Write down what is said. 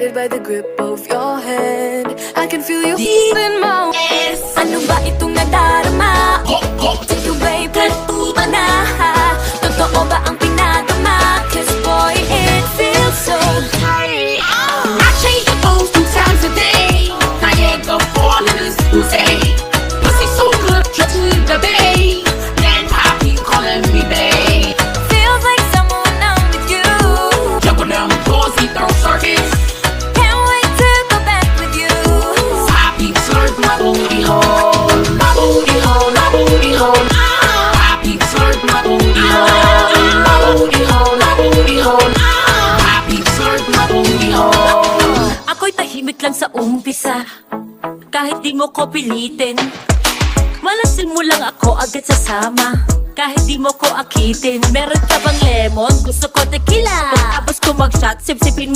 captivated by the grip of your hand. I can feel you deep in my waist. Ano ba itong nadarama? Take you babe, kaluma na. Totoo ba ang pinagama? Cause boy, it feels so tight. I change the clothes 2 times a day. Niagara Falls is Tuesday. Pussy so good, just leave the bay. Then Poppy calling me babe. Feels like someone I'm with you. Jumping down the floors, he throw circus. Can't wait to go back with you. Poppy slurp my booty hole. My booty hole, my booty hole. Poppy slurp my booty hole. My booty hole, my booty hole. Poppy slurp my booty hole. Ako'y tahimik lang sa umpisa, kahit di mo ko pilitin. Malasin mo lang ako agad sasama, kahit di mo ko akitin. Meron ka bang lemon? Gusto ko tequila. Pagkabos ko mag-shot, sip-sipin mo